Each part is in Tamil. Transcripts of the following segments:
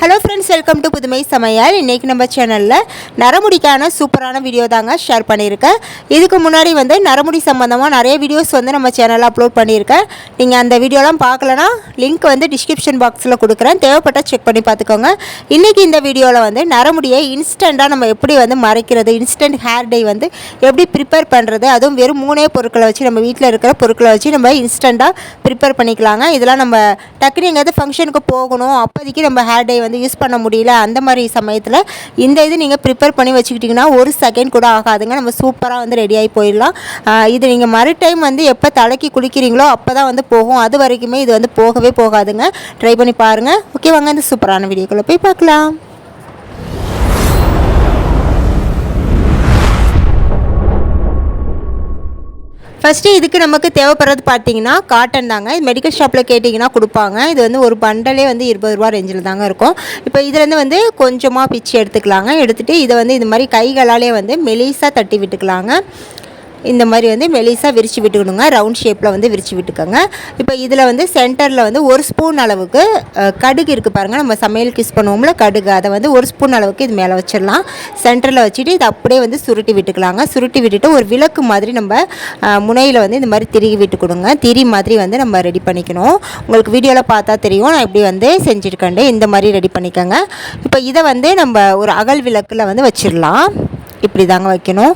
ஹலோ ஃப்ரெண்ட்ஸ், வெல்கம் டு புதுமை சமையல். இன்றைக்கி நம்ம சேனலில் நரமுடிக்கான சூப்பரான வீடியோ தாங்க ஷேர் பண்ணியிருக்கேன். இதுக்கு முன்னாடி நரமுடி சம்மந்தமாக நிறைய வீடியோஸ் நம்ம சேனலில் அப்லோட் பண்ணியிருக்கேன். நீங்கள் அந்த வீடியோலாம் பார்க்கலனா லிங்க் டிஸ்கிரிப்ஷன் பாக்ஸில் கொடுக்குறேன், தேவைப்பட்டால் செக் பண்ணி பார்த்துக்கோங்க. இன்றைக்கி இந்த வீடியோவில் நரமுடியை இன்ஸ்டண்ட்டாக நம்ம எப்படி மறைக்கிறது, இன்ஸ்டன்ட் ஹேர் டை எப்படி ப்ரிப்பேர் பண்ணுறது, அதுவும் வெறும் 3 பொருட்களை வச்சு நம்ம வீட்டில் இருக்கிற பொருட்களை வச்சு நம்ம இன்ஸ்டண்ட்டாக ப்ரிப்பேர் பண்ணிக்கலாங்க. இதெல்லாம் நம்ம டக்குனு எங்கேயாவது ஃபங்க்ஷனுக்கு போகணும், அப்போதைக்கு நம்ம ஹேர் டை யூஸ் பண்ண முடியல, அந்த மாதிரி சமயத்தில் இந்த இது நீங்கள் ப்ரிப்பேர் பண்ணி வச்சுக்கிட்டிங்கன்னா 1 செகண்ட் கூட ஆகாதுங்க. நம்ம சூப்பராக ரெடி ஆகி போயிடலாம். இது நீங்கள் மறு டைம் எப்போ தலைக்கு குளிக்கிறீங்களோ அப்போ தான் போகும். அது வரைக்குமே இது போகவே போகாதுங்க. ட்ரை பண்ணி பாருங்கள். ஓகே, வாங்க இந்த சூப்பரான வீடியோக்குள்ளே போய் பார்க்கலாம். ஃபஸ்ட்டு இதுக்கு நமக்கு தேவைப்படுறது பார்த்தீங்கன்னா காட்டன் தாங்க. இது மெடிக்கல் ஷாப்பில் கேட்டிங்கன்னா கொடுப்பாங்க. இது ஒரு பண்டலே 20 ரூபா ரேஞ்சில் தாங்க இருக்கும். இப்போ இதுலேருந்து கொஞ்சமாக பிச்சு எடுத்துக்கலாங்க. எடுத்துகிட்டு இதை இது மாதிரி கைகளாலே மெலிசாக தட்டி விட்டுக்கலாங்க. இந்த மாதிரி மெலிசாக விரித்து விட்டுக்கணுங்க. ரவுண்ட் ஷேப்பில் விரித்து விட்டுக்கோங்க. இப்போ இதில் சென்டரில் 1 ஸ்பூன் அளவுக்கு கடுகு இருக்குது பாருங்கள். நம்ம சமையலுக்கு யூஸ் பண்ணுவோம்ல கடுகு, அதை 1 ஸ்பூன் அளவுக்கு இது மேலே வச்சிடலாம். சென்டரில் வச்சுட்டு இதை அப்படியே சுருட்டி விட்டுக்கலாங்க. சுருட்டி விட்டுட்டு ஒரு விளக்கு மாதிரி நம்ம முனையில் இந்த மாதிரி திருகி விட்டுக்கணுங்க. திரி மாதிரி நம்ம ரெடி பண்ணிக்கணும். உங்களுக்கு வீடியோவில் பார்த்தா தெரியும் நான் இப்படி செஞ்சுருக்கேன். இந்த மாதிரி ரெடி பண்ணிக்கோங்க. இப்போ இதை நம்ம ஒரு அகல் விளக்கில் வச்சிடலாம். இப்படி தாங்க வைக்கணும்.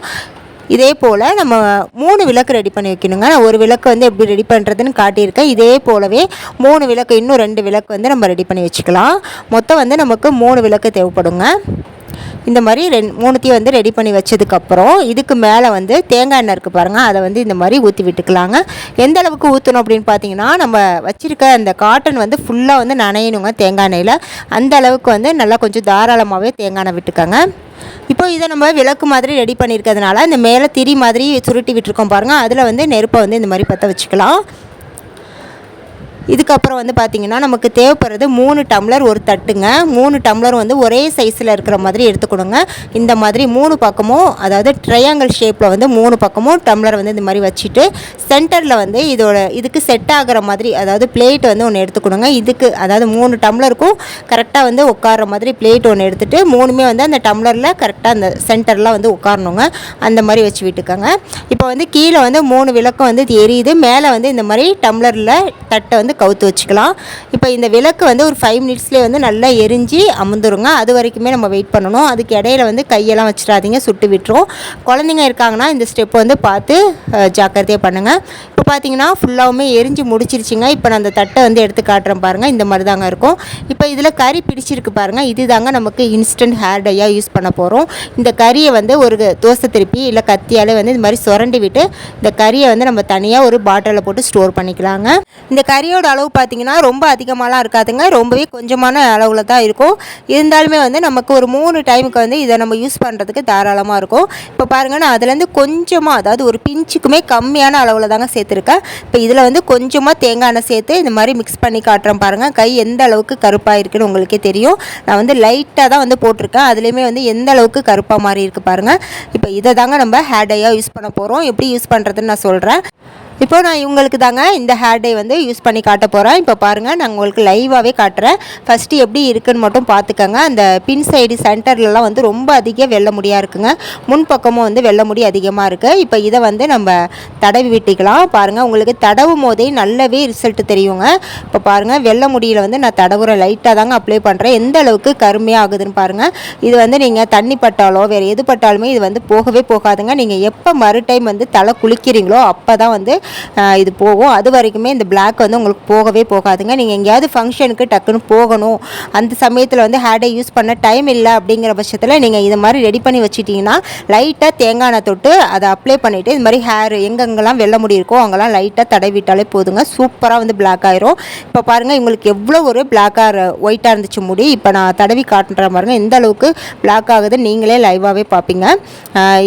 இதே போல் நம்ம 3 விளக்கு ரெடி பண்ணி வைக்கணுங்க. நான் ஒரு விளக்கு எப்படி ரெடி பண்ணுறதுன்னு காட்டியிருக்கேன். இதே போலவே 3 விளக்கு, இன்னும் 2 விளக்கு நம்ம ரெடி பண்ணி வச்சுக்கலாம். மொத்தம் நமக்கு 3 விளக்கு தேவைப்படுங்க. இந்த மாதிரி 3த்தையும் ரெடி பண்ணி வச்சதுக்கப்புறம் இதுக்கு மேலே தேங்காய் எண்ணெய் இருக்குது பாருங்கள், அதை இந்த மாதிரி ஊற்றி விட்டுக்கலாங்க. எந்த அளவுக்கு ஊற்றணும் அப்படின்னு பார்த்தீங்கன்னா, நம்ம வச்சுருக்க அந்த காட்டன் ஃபுல்லாக நனையணுங்க தேங்காய் எண்ணெயில். அந்த அளவுக்கு நல்லா கொஞ்சம் தாராளமாகவே தேங்காய் எண்ணெய் விட்டுக்கோங்க. இப்போ இதை நம்ம விளக்கு மாதிரி ரெடி பண்ணியிருக்கிறதுனால இந்த மேலே திரி மாதிரி சுருட்டி விட்டுருக்கோம் பாருங்கள், அதில் நெருப்பை இந்த மாதிரி பற்ற வச்சுக்கலாம். இதுக்கப்புறம் பார்த்திங்கன்னா நமக்கு தேவைப்படுறது 3 டம்ளர் ஒரு தட்டுங்க. 3 டம்ளர் ஒரே சைஸில் இருக்கிற மாதிரி எடுத்துக்கணுங்க. இந்த மாதிரி 3 பக்கமும், அதாவது ட்ரையாங்கிள் ஷேப்பில் 3 பக்கமும் டம்ளர் இந்த மாதிரி வச்சுட்டு சென்டரில் இதுக்கு செட் ஆகிற மாதிரி, அதாவது பிளேட் ஒன்று எடுத்துக்கணுங்க. இதுக்கு அதாவது 3 டம்ளருக்கும் கரெக்டாக உட்கார்ற மாதிரி பிளேட் ஒன்று எடுத்துகிட்டு 3மே அந்த டம்ளரில் கரெக்டாக அந்த சென்டரில் உட்காரணுங்க. அந்த மாதிரி வச்சு விட்டுக்கோங்க. இப்போ கீழே 3 விளக்கம் எரியுது. மேலே இந்த மாதிரி டம்ளரில் தட்டை கவுத்து வச்சுக்கலாம். இப்போ இந்த விளக்கு ஒரு 5 மினிட்ஸ்லேயே நல்லா எரிஞ்சு அமுந்துருங்க. அது வரைக்குமே நம்ம வெயிட் பண்ணணும். அதுக்கு இடையில கையெல்லாம் வச்சிடாதீங்க, சுட்டு விட்டுரும். குழந்தைங்க இருக்காங்கன்னா இந்த ஸ்டெப் பார்த்து ஜாக்கிரதையாக பண்ணுங்கள். இப்போ பார்த்தீங்கன்னா ஃபுல்லாகவுமே எரிஞ்சு முடிச்சிருச்சுங்க. இப்போ நான் அந்த தட்டை எடுத்து காட்டுறேன் பாருங்கள். இந்த மாதிரி தாங்க இருக்கும். இப்போ இதில் கறி பிடிச்சிருக்கு பாருங்கள். இது தாங்க நமக்கு இன்ஸ்டன்ட் ஹேர் டையாக யூஸ் பண்ண போகிறோம். இந்த கறியை ஒரு தோசை திருப்பி இல்லை கத்தியால் இந்த மாதிரி சுரண்டி விட்டு இந்த கறியை நம்ம தனியாக ஒரு பாட்டிலில் போட்டு ஸ்டோர் பண்ணிக்கலாங்க. இந்த கறியோட அளவு பார்த்திங்கன்னா ரொம்ப அதிகமாகலாம் இருக்காதுங்க, ரொம்பவே கொஞ்சமான அளவில் தான் இருக்கும். இருந்தாலுமே நமக்கு ஒரு 3 டைமுக்கு இதை நம்ம யூஸ் பண்ணுறதுக்கு தாராளமாக இருக்கும். இப்போ பாருங்கள், நான் அதுலேருந்து கொஞ்சமாக, அதாவது ஒரு பிஞ்சுக்குமே கம்மியான அளவில் தாங்க சேர்த்துருக்கேன். இப்போ இதில் கொஞ்சமாக தேங்காய் எண்ணெய் சேர்த்து இந்த மாதிரி மிக்ஸ் பண்ணி காட்டுறேன் பாருங்கள். கை எந்த அளவுக்கு கருப்பாக இருக்குன்னு உங்களுக்கே தெரியும். நான் லைட்டாக தான் போட்டிருக்கேன். அதுலேயுமே எந்த அளவுக்கு கருப்பாக மாறி இருக்குது பாருங்கள். இப்போ இதை தாங்க நம்ம ஹேர் டையாக யூஸ் பண்ண போகிறோம். எப்படி யூஸ் பண்ணுறதுன்னு நான் சொல்கிறேன். இப்போ நான் இவங்களுக்கு தாங்க இந்த ஹேர் டை யூஸ் பண்ணி காட்ட போகிறேன். இப்போ பாருங்கள், நான் உங்களுக்கு லைவாகவே காட்டுறேன். ஃபஸ்ட்டு எப்படி இருக்குன்னு மட்டும் பார்த்துக்கோங்க. அந்த பின் சைடு சென்டர்லலாம் ரொம்ப அதிக வெள்ளை முடியாக இருக்குங்க. முன்பக்கமும் வெள்ளை முடி அதிகமாக இருக்குது. இப்போ இதை நம்ம தடவி விட்டுக்கலாம். பாருங்கள், உங்களுக்கு தடவும் போதே நல்லாவே ரிசல்ட்டு தெரியுங்க. இப்போ பாருங்கள், வெள்ளை முடியில் நான் தடவுற லைட்டாக தாங்க அப்ளை பண்ணுறேன். எந்த அளவுக்கு கருமையாக ஆகுதுன்னு பாருங்கள். இது நீங்கள் தண்ணி பட்டாலோ வேறு எது பட்டாலுமே இது போகவே போகாதுங்க. நீங்கள் எப்போ மறு டைம் தலை குளிக்கிறீங்களோ அப்போ தான் இது போகும். அது வரைக்குமே இந்த பிளாக் உங்களுக்கு போகவே போகாதுங்க. நீங்கள் எங்கேயாவது ஃபங்க்ஷனுக்கு டக்குன்னு போகணும், அந்த சமயத்தில் ஹேர் டை யூஸ் பண்ண டைம் இல்லை அப்படிங்கிற பட்சத்தில் நீங்கள் இது மாதிரி ரெடி பண்ணி வச்சுட்டிங்கன்னா லைட்டாக தேங்காய் எண்ணெய் தொட்டு அதை அப்ளை பண்ணிவிட்டு இது மாதிரி ஹேர் எங்கெங்கெல்லாம் வெள்ளை முடி இருக்கோ அங்கெல்லாம் லைட்டாக தடவிட்டாலே போதுங்க. சூப்பராக பிளாக் ஆயிரும். இப்போ பாருங்கள், இவங்களுக்கு எவ்வளோ ஒரு பிளாக்காக ஒயிட்டாக இருந்துச்சு முடி. இப்போ நான் தடவி காட்டுற பாருங்கள் எந்த அளவுக்கு பிளாக் ஆகுது, நீங்களே லைவாகவே பார்ப்பீங்க.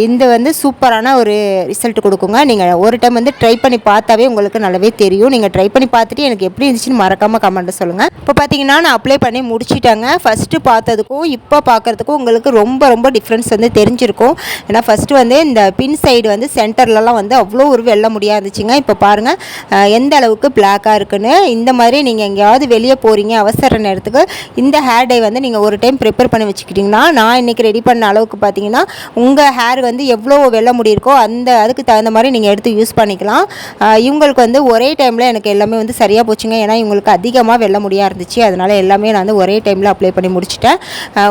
இந்த சூப்பரான ஒரு ரிசல்ட் கொடுக்குங்க. நீங்கள் ஒரு டைம் ட்ரை பண்ணி பார்த்தாவே உங்களுக்கு நல்லாவே தெரியும். நீங்கள் ட்ரை பண்ணி பார்த்துட்டு எனக்கு எப்படி இருந்துச்சுன்னு மறக்காமல் கமெண்ட்டை சொல்லுங்கள். இப்போ பார்த்தீங்கன்னா நான் அப்ளை பண்ணி முடிச்சிட்டாங்க. ஃபஸ்ட்டு பார்த்ததுக்கும் இப்போ பார்க்குறதுக்கும் உங்களுக்கு ரொம்ப ரொம்ப டிஃப்ரென்ஸ் வந்து தெரிஞ்சிருக்கும். ஏன்னா ஃபஸ்ட்டு வந்து இந்த பின் சைடு வந்து சென்டர்லலாம் வந்து அவ்வளோ ஒரு வெள்ளை முடியாக இருந்துச்சுங்க. இப்போ பாருங்கள் எந்த அளவுக்கு பிளாக்காக இருக்குன்னு. இந்த மாதிரி நீங்கள் எங்கேயாவது வெளியே போகிறீங்க அவசர நேரத்துக்கு இந்த ஹேர் டை வந்து நீங்கள் ஒரு டைம் ப்ரிப்பேர் பண்ணி வச்சுக்கிட்டிங்கன்னா, நான் இன்றைக்கி ரெடி பண்ண அளவுக்கு பார்த்தீங்கன்னா உங்கள் ஹேர் வந்து எவ்வளோ வெள்ளை முடி இருக்கோ அதுக்கு தகுந்த மாதிரி நீங்கள் எடுத்து யூஸ் பண்ணிக்கலாம். இவங்களுக்கு வந்து ஒரே டைமில் எனக்கு எல்லாமே வந்து சரியாக போச்சுங்க. ஏன்னா இவங்களுக்கு அதிகமாக வெள்ளை முடியாக இருந்துச்சு. அதனால் எல்லாமே நான் வந்து ஒரே டைமில் அப்ளை பண்ணி முடிச்சிட்டேன்.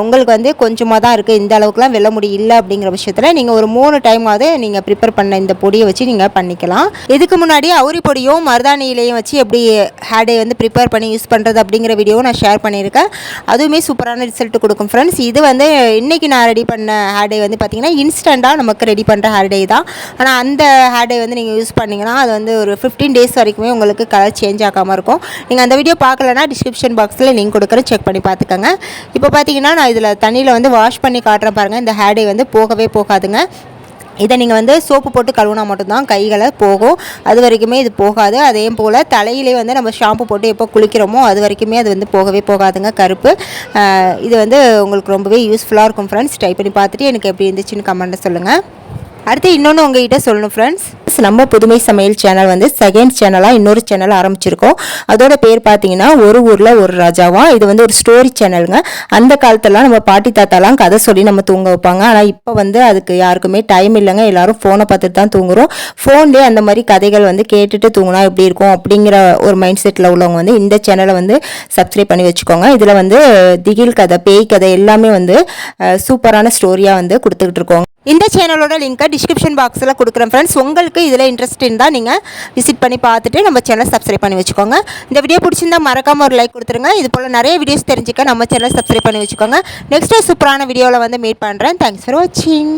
உங்களுக்கு வந்து கொஞ்சமாக தான் இருக்குது, இந்த அளவுக்குலாம் வெள்ளை முடி இல்லை அப்படிங்கிற விஷயத்தில் நீங்கள் ஒரு 3 டைமாவது நீங்கள் ப்ரிப்பேர் பண்ண இந்த பொடியை வச்சு நீங்கள் பண்ணிக்கலாம். இதுக்கு முன்னாடி அவுரி பொடியும் மருதாணி இலையும் வச்சு எப்படி ஹேர் டை வந்து ப்ரிப்பேர் பண்ணி யூஸ் பண்ணுறது அப்படிங்கிற வீடியோவும் நான் ஷேர் பண்ணியிருக்கேன். அதுவுமே சூப்பரான ரிசல்ட் கொடுக்கும் ஃப்ரெண்ட்ஸ். இது வந்து இன்றைக்கி நான் ரெடி பண்ண ஹேர் டை வந்து பார்த்திங்கன்னா இன்ஸ்டண்ட்டாக நமக்கு ரெடி பண்ணுற ஹேர் டை தான். ஆனால் அந்த ஹேர் டை வந்து நீங்கள் யூஸ் பண்ணிங்கன்னா அது வந்து ஒரு 15 டேஸ் வரைக்குமே உங்களுக்கு கலர் சேஞ்ச் ஆகாமல் இருக்கும். நீங்கள் அந்த வீடியோ பார்க்கலன்னா டிஸ்கிரிப்ஷன் பாக்ஸில் லிங்க் கொடுக்குறேன், செக் பண்ணி பார்த்துக்கோங்க. இப்போ பார்த்தீங்கன்னா நான் இதில் தண்ணியில் வந்து வாஷ் பண்ணி காட்டுறேன் பாருங்கள். இந்த ஹேர் டை வந்து போகவே போகாதுங்க. இதை நீங்கள் வந்து சோப்பு போட்டு கழுவுனா மட்டும்தான் கைகளை போகும், அது வரைக்குமே இது போகாது. அதே போல் தலையிலே வந்து நம்ம ஷாம்பு போட்டு எப்போ குளிக்கிறோமோ அது வரைக்குமே அது வந்து போகவே போகாதுங்க கருப்பு. இது வந்து உங்களுக்கு ரொம்பவே யூஸ்ஃபுல்லாக இருக்கும் ஃப்ரெண்ட்ஸ். ட்ரை பண்ணி பார்த்துட்டு எனக்கு எப்படி இருந்துச்சுன்னு கமெண்ட்டை சொல்லுங்கள். அடுத்து இன்னொன்று உங்கள்கிட்ட சொல்லணும் ஃப்ரெண்ட்ஸ், நம்ம புதுமை சமையல் சேனல் வந்து செகண்ட் சேனலாக இன்னொரு சேனல் ஆரம்பிச்சிருக்கோம். அதோட பேர் பார்த்தீங்கன்னா ஒரு ஊரில் ஒரு ராஜாவா. இது வந்து ஒரு ஸ்டோரி சேனலுங்க. அந்த காலத்துலாம் நம்ம பாட்டி தாத்தாலாம் கதை சொல்லி நம்ம தூங்க வைப்பாங்க. ஆனால் இப்போ வந்து அதுக்கு யாருக்குமே டைம் இல்லைங்க. எல்லாரும் ஃபோனை பார்த்துட்டு தான் தூங்குறோம். ஃபோன்லேயே அந்த மாதிரி கதைகள் வந்து கேட்டுட்டு தூங்கினா எப்படி இருக்கும் அப்படிங்கிற ஒரு மைண்ட் செட்டில் உள்ளவங்க வந்து இந்த சேனலை வந்து சப்ஸ்கிரைப் பண்ணி வச்சுக்கோங்க. இதில் வந்து திகில் கதை, பேய் கதை எல்லாமே வந்து சூப்பரான ஸ்டோரியாக வந்து கொடுத்துக்கிட்டு இருக்கோங்க. இந்த சேனலோட லிங்க்கை டிஸ்கிரிப்ஷன் பாக்ஸில் கொடுக்குறேன் ஃப்ரெண்ட்ஸ். உங்களுக்கு இதில் இன்ட்ரெஸ்ட் இருந்தால் நீங்கள் விசிட் பண்ணி பார்த்துட்டு நம்ம சேனலை சப்ஸ்கிரைப் பண்ணி வச்சுக்கோங்க. இந்த வீடியோ பிடிச்சிருந்தா மறக்காமல் ஒரு லைக் கொடுத்துருங்க. இது போல் நிறைய வீடியோஸ் தெரிஞ்சுக்க நம்ம சேனலை சப்ஸ்கிரைப் பண்ணி வச்சுக்கோங்க. நெக்ஸ்ட்டு சூப்பரான வீடியோவில் வந்து மீட் பண்ணுறேன். தேங்க்ஸ் ஃபார் வாட்சிங்.